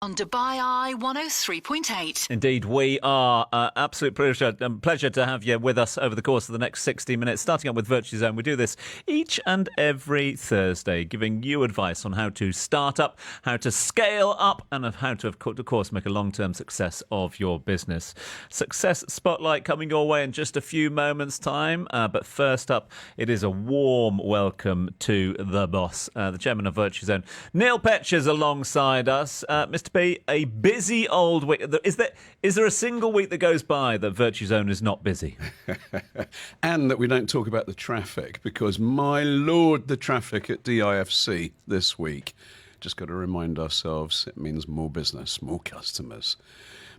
On Dubai Eye 103.8. Indeed, we are. Absolute pleasure to have you with us over the course of the next 60 minutes, starting up with Virtuzone. We do this each and every Thursday, giving you advice on how to start up, how to scale up, and how to, of course, make a long-term success of your business. Success Spotlight coming your way in just a few moments' time. But first up, it is a warm welcome to the boss, the chairman of Virtuzone. Neil Petch is alongside us. Mr. P, a busy old week. Is there a single week that goes by that Virtuzone is not busy? And that we don't talk about the traffic, because, my Lord, the traffic at DIFC this week. Just got to remind ourselves it means more business, more customers.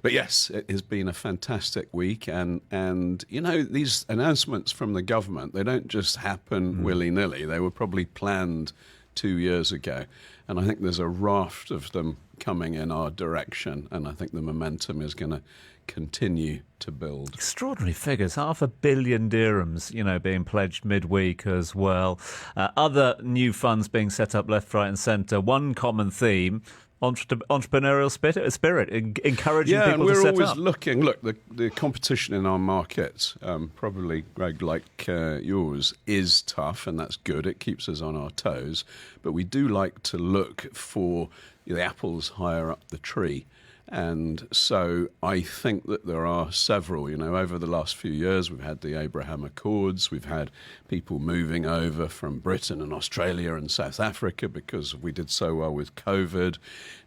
But yes, it has been a fantastic week. And you know, these announcements from the government, they don't just happen willy-nilly. They were probably planned 2 years ago. And I think there's a raft of them coming in our direction. And I think the momentum is going to continue to build. Extraordinary figures. 500 million dirhams, being pledged midweek as well. Other new funds being set up left, right and centre. One common theme: entrepreneurial spirit, encouraging people to set up. Yeah, and we're always looking. Look, the competition in our market, probably, Greg, like yours, is tough, and that's good. It keeps us on our toes. But we do like to look for the apples higher up the tree. And so I think that there are several, over the last few years. We've had the Abraham Accords. We've had people moving over from Britain and Australia and South Africa because we did so well with COVID.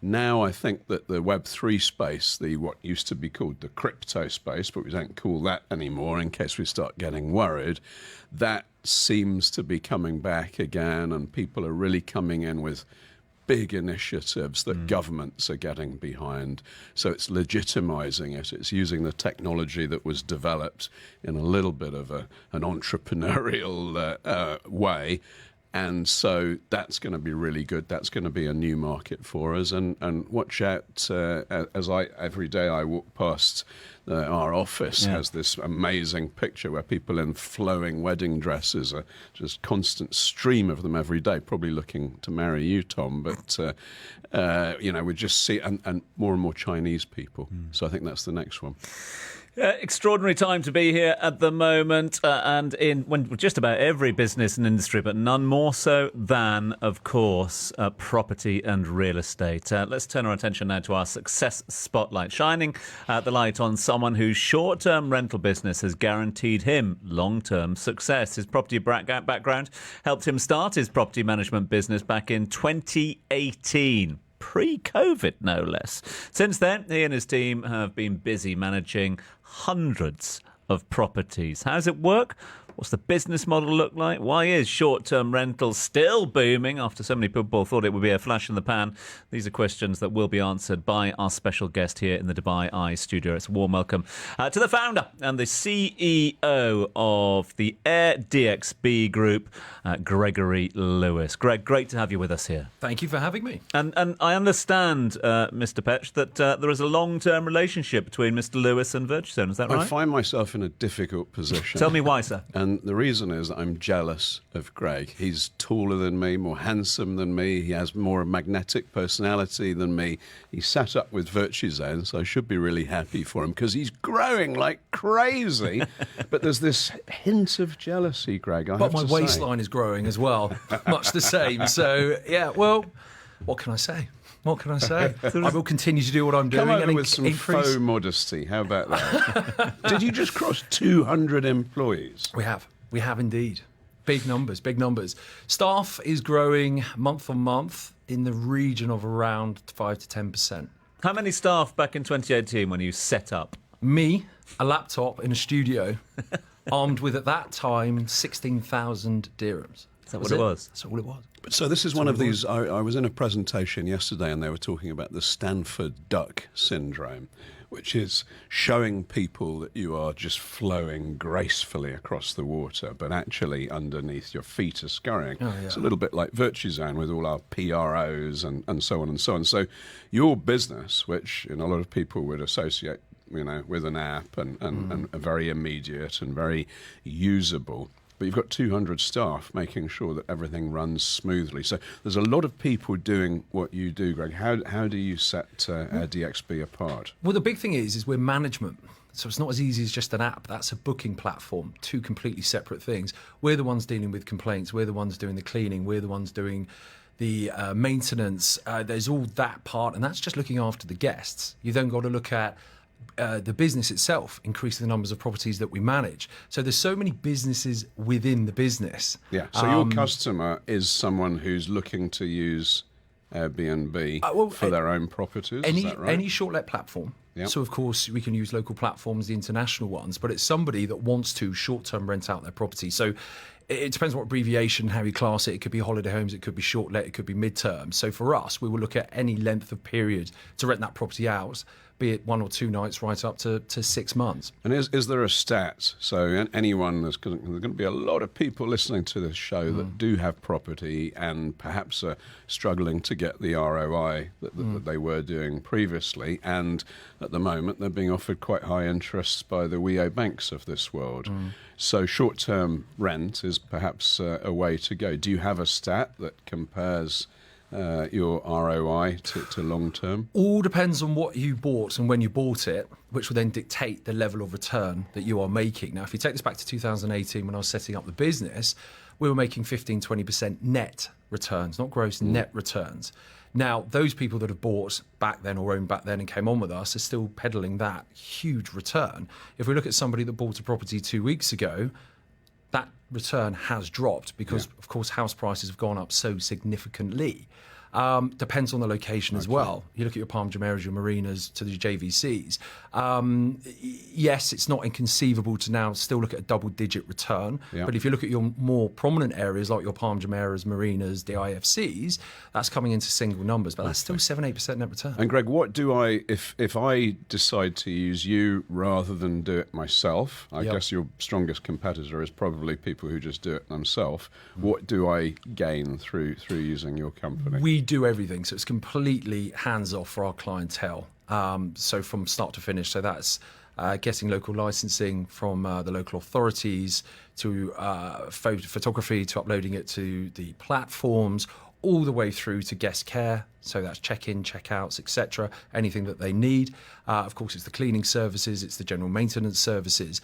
Now I think that the Web3 space, what used to be called the crypto space, but we don't call that anymore in case we start getting worried, that seems to be coming back again, and people are really coming in with big initiatives that governments are getting behind. So it's legitimizing it. It's using the technology that was developed in a little bit of an entrepreneurial way. And so that's going to be really good. That's going to be a new market for us. And watch out, every day I walk past our office has this amazing picture where people in flowing wedding dresses, just constant stream of them every day, probably looking to marry you, Tom. But, we just see, and more Chinese people. So I think that's the next one. Extraordinary time to be here at the moment, and in just about every business and industry, but none more so than, of course, property and real estate. Let's turn our attention now to our success spotlight, shining the light on someone whose short-term rental business has guaranteed him long-term success. His property background helped him start his property management business back in 2018. Pre-COVID, no less. Since then, he and his team have been busy managing hundreds of properties. How does it work? What's the business model look like? Why is short-term rental still booming after so many people thought it would be a flash in the pan? These are questions that will be answered by our special guest here in the Dubai Eye studio. It's a warm welcome to the founder and the CEO of the AirDXB Group, Gregory Lewis. Greg, great to have you with us here. Thank you for having me. And I understand, Mr. Petch, that there is a long-term relationship between Mr. Lewis and Virtuzone. Is that right? I find myself in a difficult position. Tell me why, sir. And the reason is that I'm jealous of Greg. He's taller than me, more handsome than me. He has more magnetic personality than me. He sat up with Virtuzone, so I should be really happy for him because he's growing like crazy. But there's this hint of jealousy, Greg. But my waistline is growing as well, much the same. So, yeah, well, what can I say? What can I say? I will continue to do what I'm doing. Come over with some faux modesty. How about that? Did you just cross 200 employees? We have indeed. Big numbers, big numbers. Staff is growing month on month in the region of around 5 to 10%. How many staff back in 2018 when you set up? Me, a laptop in a studio, armed with, at that time, 16,000 dirhams. Is that what it was? That's all it was. So this is one of these, I was in a presentation yesterday and they were talking about the Stanford Duck syndrome, which is showing people that you are just flowing gracefully across the water, but actually underneath your feet are scurrying. Oh, yeah. It's a little bit like Virtuzone with all our PROs and so on and so on. So your business, which a lot of people would associate with an app and very immediate and very usable, but you've got 200 staff making sure that everything runs smoothly. So there's a lot of people doing what you do, Greg. How do you set AirDXB apart? Well, the big thing is we're management. So it's not as easy as just an app. That's a booking platform, two completely separate things. We're the ones dealing with complaints. We're the ones doing the cleaning. We're the ones doing the maintenance. There's all that part, and that's just looking after the guests. You then got to look at the business itself, increase the numbers of properties that we manage. So there's so many businesses within the business. Yeah. So your customer is someone who's looking to use Airbnb for their own properties. Is that right? Any short-let platform. Yep. So, of course, we can use local platforms, the international ones, but it's somebody that wants to short-term rent out their property. So it depends what abbreviation, how you class it. It could be holiday homes, it could be short-let, it could be mid-term. So for us, we will look at any length of period to rent that property out, be it 1 or 2 nights right up to 6 months. And is there a stat? So anyone, there's going to be a lot of people listening to this show that do have property and perhaps are struggling to get the ROI that they were doing previously. And at the moment, they're being offered quite high interests by the WEO banks of this world. So short-term rent is perhaps a way to go. Do you have a stat that compares your ROI to long-term? All depends on what you bought and when you bought it, which will then dictate the level of return that you are making. Now, if you take this back to 2018 when I was setting up the business, we were making 15-20% net returns, not gross, net returns. Now, those people that have bought back then or owned back then and came on with us are still peddling that huge return. If we look at somebody that bought a property 2 weeks ago, that return has dropped because, of course, house prices have gone up so significantly. Depends on the location as well. You look at your Palm Jumeirahs, your marinas, to the JVCs. Yes, it's not inconceivable to now still look at a double-digit return. Yeah. But if you look at your more prominent areas like your Palm Jumeirahs, marinas, the IFCs, that's coming into single numbers. But that's still 7-8% net return. And Greg, what do I, if I decide to use you rather than do it myself, I guess your strongest competitor is probably people who just do it themselves. What do I gain through using your company? We do everything, so it's completely hands-off for our clientele. So from start to finish, so that's getting local licensing from the local authorities to photography, to uploading it to the platforms, all the way through to guest care. So that's check-in, check-outs, etc. Anything that they need. Of course, it's the cleaning services, it's the general maintenance services,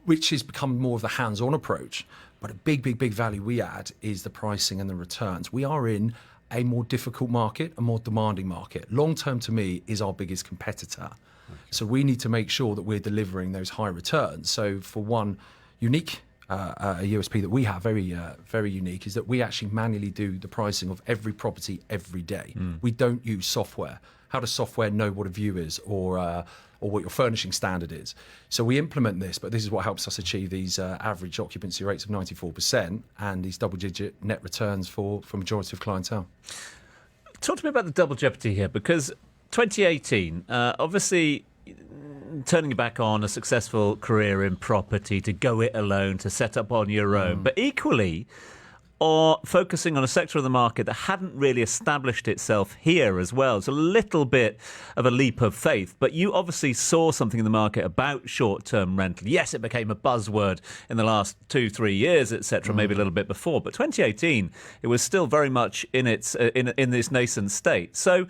which has become more of the hands-on approach. But a big value we add is the pricing and the returns. We are in a more difficult market, a more demanding market. Long-term, to me, is our biggest competitor. Okay. So we need to make sure that we're delivering those high returns. So for one unique a USP that we have, very unique, is that we actually manually do the pricing of every property every day. We don't use software. How does software know what a view is or what your furnishing standard is? So we implement this, but this is what helps us achieve these average occupancy rates of 94% and these double-digit net returns for majority of clientele. Talk to me about the double jeopardy here, because 2018, obviously turning your back on a successful career in property, to go it alone, to set up on your own, but equally, or focusing on a sector of the market that hadn't really established itself here as well. It's a little bit of a leap of faith, but you obviously saw something in the market about short-term rental. Yes, it became a buzzword in the last 2-3 years, etc., maybe a little bit before, but 2018, it was still very much in its in this nascent state. So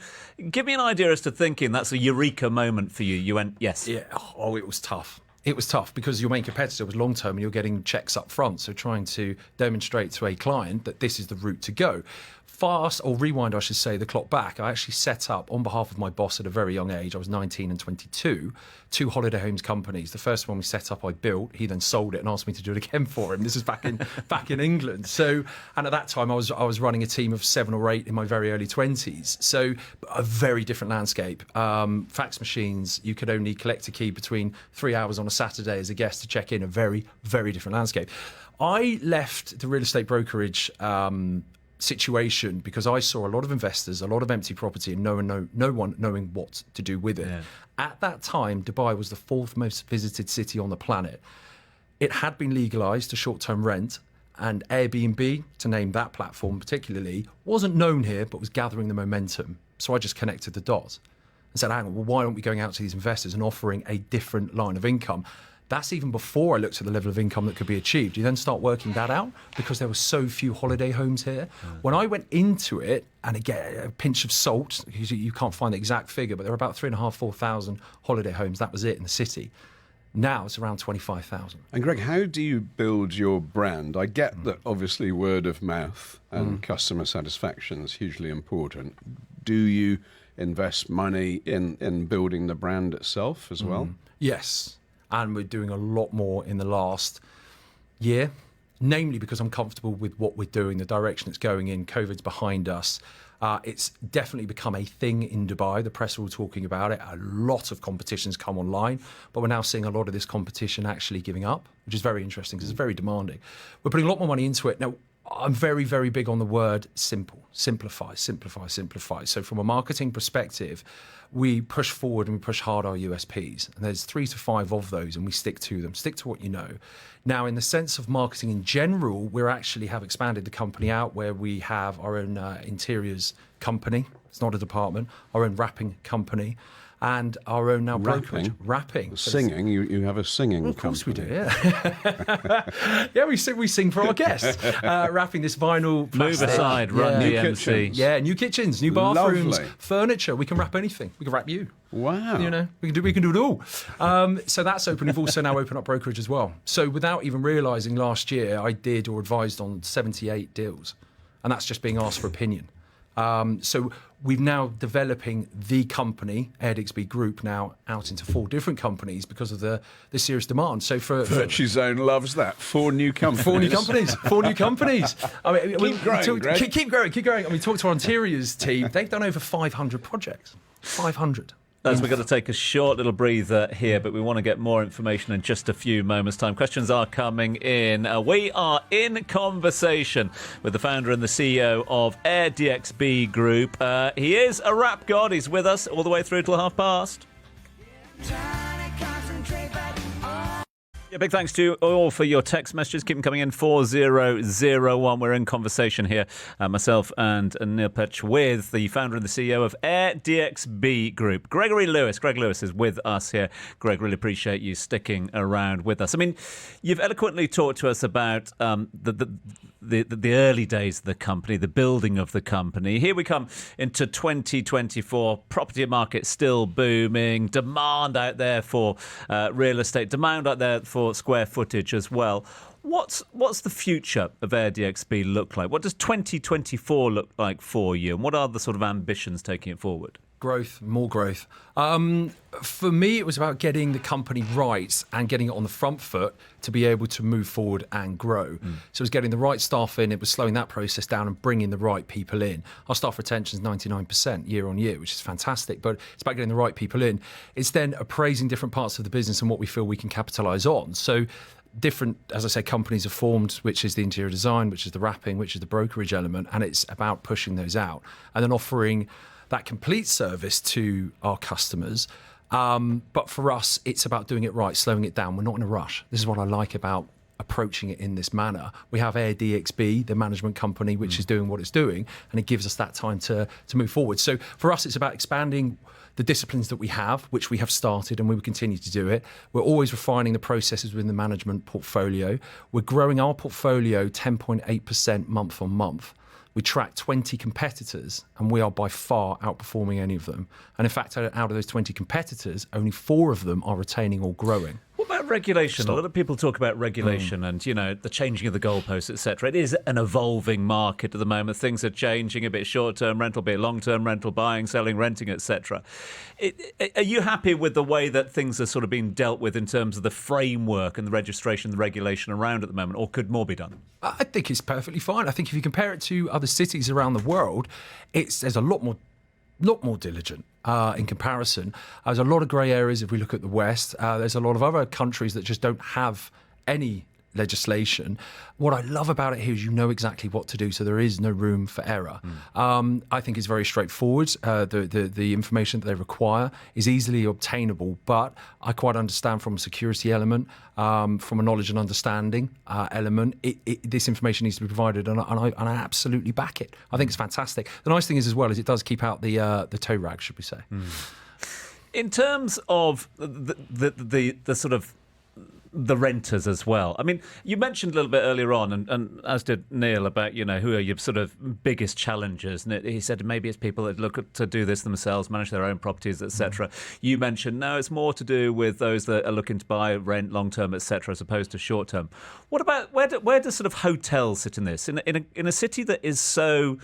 give me an idea as to thinking that's a eureka moment for you. You went, yes. Yeah, it was tough. It was tough because your main competitor was long-term and you're getting checks up front. So trying to demonstrate to a client that this is the route to go. Fast, or rewind, I should say, the clock back, I actually set up, on behalf of my boss at a very young age, I was 19 and 22, 2 holiday homes companies. The first one we set up, I built. He then sold it and asked me to do it again for him. This is back in England. So, and at that time, I was running a team of 7 or 8 in my very early 20s. So a very different landscape. Fax machines, you could only collect a key between 3 hours on a Saturday as a guest to check in. A very, very different landscape. I left the real estate brokerage situation because I saw a lot of investors, a lot of empty property, and no one knowing what to do with it. Yeah. At that time, Dubai was the 4th most visited city on the planet. It had been legalised to short-term rent, and Airbnb, to name that platform particularly, wasn't known here but was gathering the momentum. So I just connected the dots and said, hang on, well, why aren't we going out to these investors and offering a different line of income? That's even before I looked at the level of income that could be achieved. You then start working that out because there were so few holiday homes here. When I went into it, and again, a pinch of salt, because you can't find the exact figure, but there were about 3,500, 4,000 holiday homes. That was it in the city. Now it's around 25,000. And Greg, how do you build your brand? I get that obviously word of mouth and customer satisfaction is hugely important. Do you invest money in building the brand itself as well? Yes. And we're doing a lot more in the last year, namely because I'm comfortable with what we're doing, the direction it's going in. COVID's behind us. It's definitely become a thing in Dubai. The press are all talking about it. A lot of competitions come online, but we're now seeing a lot of this competition actually giving up, which is very interesting because it's very demanding. We're putting a lot more money into it. Now, I'm very, very big on the word simple. Simplify, simplify, simplify. So from a marketing perspective, we push forward and we push hard our USPs. And there's 3 to 5 of those, and we stick to them. Stick to what you know. Now, in the sense of marketing in general, we actually have expanded the company out where we have our own interiors company. It's not a department. Our own wrapping company. And our own now brokerage. Wrapping. Singing, you have a singing company. Of course we do, yeah. Yeah, we sing for our guests. Wrapping this vinyl plastic. Move aside, run New DMC. kitchens. Yeah, new kitchens, new bathrooms, Lovely. furniture. We can wrap anything. We can wrap you. Wow. You know, we can do it all. So that's open. We've also now opened up brokerage as well. So without even realising, last year I did or advised on 78 deals, and that's just being asked for opinion. So we've now developing the company, AirDXB Group, now out into 4 different companies because of the serious demand. So for Virtuzone loves that. 4 new companies. 4 new companies. 4 new companies. I mean, Keep growing, Greg. keep growing. I mean, talk to our interiors team. They've done over 500 projects. 500. As we're going to take a short little breather here, but we want to get more information in just a few moments' time. Questions are coming in. We are in conversation with the founder and the CEO of AirDXB Group. He is a rap god. He's with us all the way through till past. Yeah, big thanks to you all for your text messages. Keep them coming in, 4001. We're in conversation here, myself and Neil Petch, with the founder and the CEO of AirDXB Group, Gregory Lewis. Greg Lewis is with us here. Greg, really appreciate you sticking around with us. I mean, you've eloquently talked to us about the early days of the company, the building of the company. Here we come into 2024. Property market still booming. Demand out there for real estate. Demand out there for square footage as well. What's the future of AirDXB look like? What does 2024 look like for you? And what are the sort of ambitions taking it forward? Growth, more growth. For me, it was about getting the company right and getting it on the front foot to be able to move forward and grow. So it was getting the right staff in, it was slowing that process down and bringing the right people in. Our staff retention is 99% year on year, which is fantastic, but it's about getting the right people in. It's then appraising different parts of the business and what we feel we can capitalise on. So different, as I say, companies are formed, which is the interior design, which is the wrapping, which is the brokerage element, and it's about pushing those out and then offering that complete service to our customers. But for us, it's about doing it right, slowing it down. We're not in a rush. This is what I like about approaching it in this manner. We have AirDXB, the management company, which is doing what it's doing, and it gives us that time to move forward. So for us, it's about expanding the disciplines that we have, which we have started, and we will continue to do it. We're always refining the processes within the management portfolio. We're growing our portfolio 10.8% month on month. We track 20 competitors, and we are by far outperforming any of them. And in fact, out of those 20 competitors, only 4 of them are retaining or growing. What about regulation? A lot of people talk about regulation and, you know, the changing of the goalposts, etc. It is an evolving market at the moment. Things are changing, a bit short-term rental, a bit long-term rental, buying, selling, renting, etc. Are you happy with the way that things are sort of being dealt with in terms of the framework and the registration, the regulation around at the moment, or could more be done? I think it's perfectly fine. I think if you compare it to other cities around the world, there's a lot more diligent in comparison. There's a lot of grey areas if we look at the West. There's a lot of other countries that just don't have any legislation. What I love about it here is you know exactly what to do, so there is no room for error. I think it's very straightforward. The information that they require is easily obtainable, but I quite understand from a security element, from a knowledge and understanding element, this information needs to be provided, and I absolutely back it. I think it's fantastic. The nice thing is as well is it does keep out the toe rag, should we say. In terms of the sort of the renters as well. I mean, you mentioned a little bit earlier on, and as did Neil, about, who are your sort of biggest challengers. And he said maybe it's people that look to do this themselves, manage their own properties, etc. You mentioned, no, it's more to do with those that are looking to buy, rent, long-term, etc., as opposed to short-term. What about, where does sort of hotels sit in this? In a city that is so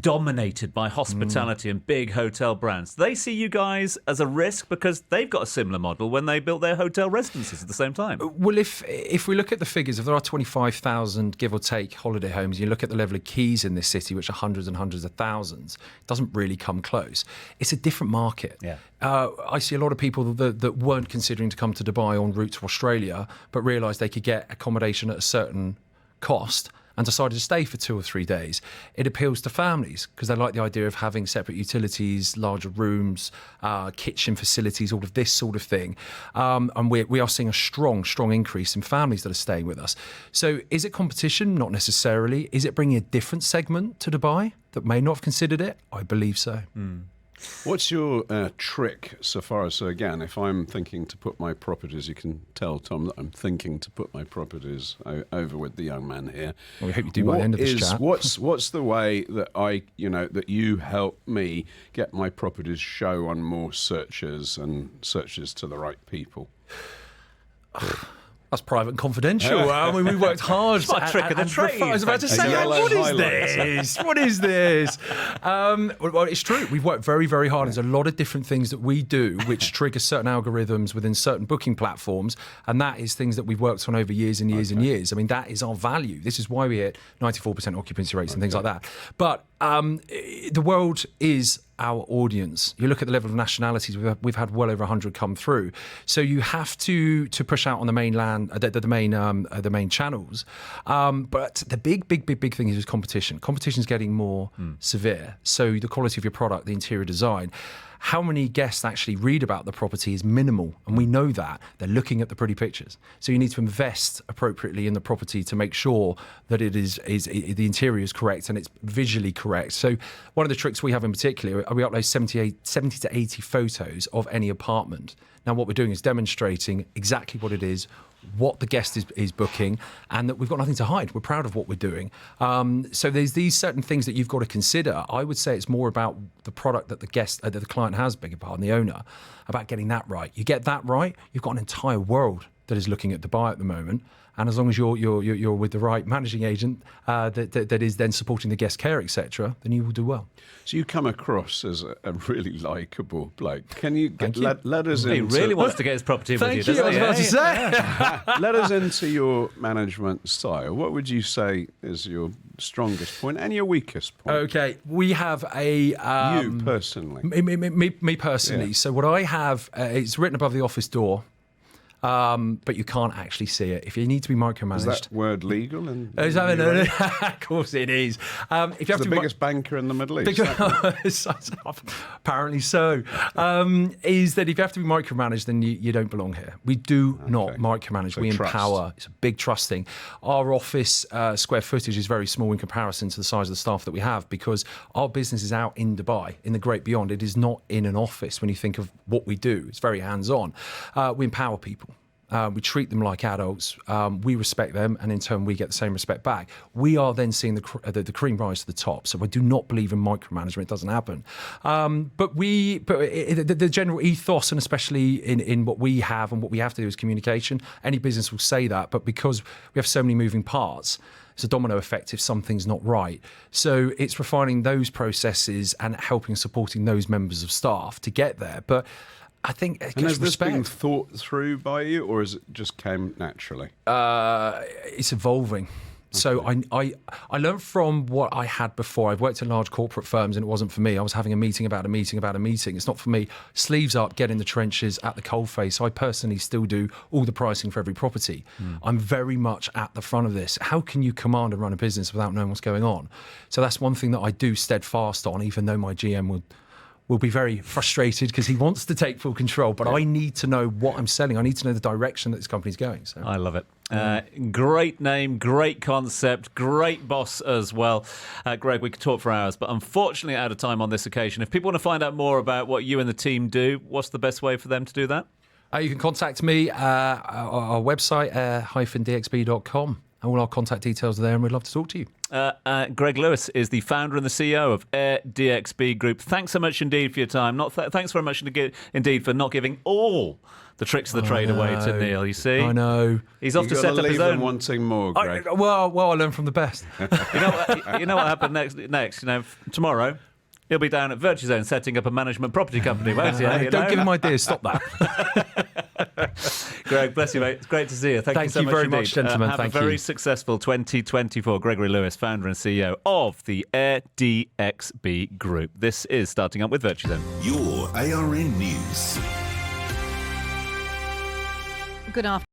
dominated by hospitality and big hotel brands, they see you guys as a risk because they've got a similar model when they built their hotel residences at the same time. Well, if we look at the figures, if there are 25,000, give or take, holiday homes, you look at the level of keys in this city, which are hundreds and hundreds of thousands, it doesn't really come close. It's a different market. Yeah. I see a lot of people that weren't considering to come to Dubai en route to Australia, but realised they could get accommodation at a certain cost and decided to stay for 2 or 3 days. It appeals to families because they like the idea of having separate utilities, larger rooms, kitchen facilities, all of this sort of thing. And we are seeing a strong increase in families that are staying with us. So is it competition? Not necessarily. Is it bringing a different segment to Dubai that may not have considered it? I believe so. What's your trick so far as, so again, if I'm thinking to put my properties, you can tell, Tom, that I'm thinking to put my properties over with the young man here. Well, we hope you do by the end of this chat. What's the way that that you help me get my properties show on more searches and searches to the right people? That's private and confidential. I mean, we worked hard. It's my trick of the trade. I was about to say, what is this? What is this? Well, it's true. We've worked very, very hard. There's a lot of different things that we do which trigger certain algorithms within certain booking platforms, and that is things that we've worked on over years and years and years. I mean, that is our value. This is why we hit 94% occupancy rates and things like that. But the world is our audience. You look at the level of nationalities, we've had well over 100 come through. So you have to push out on the mainland, the main channels. But the big thing is competition. Competition is getting more severe. So the quality of your product, the interior design, how many guests actually read about the property is minimal, and we know that. They're looking at the pretty pictures. So you need to invest appropriately in the property to make sure that it is the interior is correct and it's visually correct. So one of the tricks we have in particular, we upload 70 to 80 photos of any apartment. Now what we're doing is demonstrating exactly what it is, what the guest is booking, and that we've got nothing to hide. We're proud of what we're doing. So there's these certain things that you've got to consider. I would say it's more about the product that the client has, beg your pardon, the owner, about getting that right. You get that right, you've got an entire world that is looking at Dubai at the moment. And as long as you're with the right managing agent that is then supporting the guest care, etc., then you will do well. So you come across as a really likeable bloke. Can you let us in? He really wants to get his property with you, doesn't he? I was about to say. Let us into your management style. What would you say is your strongest point and your weakest point? Okay, we have a... you personally. Me personally. Yeah. So what I have, it's written above the office door. But you can't actually see it. If you need to be micromanaged, is that word legal? Of course it is. If you have the biggest banker in the Middle East. Apparently so. Is that if you have to be micromanaged, then you don't belong here. We do not micromanage. So we empower. It's a big trust thing. Our office square footage is very small in comparison to the size of the staff that we have, because our business is out in Dubai, in the great beyond. It is not in an office. When you think of what we do, it's very hands-on. We empower people. We treat them like adults. We respect them, and in turn, we get the same respect back. We are then seeing the cream rise to the top. So I do not believe in micromanagement. It doesn't happen. But the general ethos, and especially in what we have and what we have to do is communication. Any business will say that, but because we have so many moving parts, it's a domino effect if something's not right. So it's refining those processes and helping and supporting those members of staff to get there. But I think and has this been thought through by you, or has it just came naturally? It's evolving. Okay. So I learned from what I had before. I've worked in large corporate firms, and it wasn't for me. I was having a meeting about a meeting about a meeting. It's not for me. Sleeves up, get in the trenches, at the coalface. I personally still do all the pricing for every property. I'm very much at the front of this. How can you command and run a business without knowing what's going on? So that's one thing that I do steadfast on, even though my GM will be very frustrated because he wants to take full control, but I need to know what I'm selling. I need to know the direction that this company's going. So I love it. Great name, great concept, great boss as well. Greg, we could talk for hours, but unfortunately out of time on this occasion. If people want to find out more about what you and the team do, what's the best way for them to do that? You can contact me our website, -dxb.com. All our contact details are there, and we'd love to talk to you. Greg Lewis is the founder and the CEO of AirDXB Group. Thanks so much indeed for your time. Thanks very much indeed for not giving all the tricks of the trade away to Neil. You see, I know he's off to set up his own. Wanting more, Greg. I learned from the best. You know what happened next? Tomorrow. He'll be down at Virtuzone setting up a management property company, won't he? Don't give him ideas. Stop that. Greg, bless you, mate. It's great to see you. Thank you so much very indeed. much, gentlemen. Have a very successful 2024. Gregory Lewis, founder and CEO of the AirDXB Group. This is Starting Up with Virtuzone. Your ARN News. Good afternoon.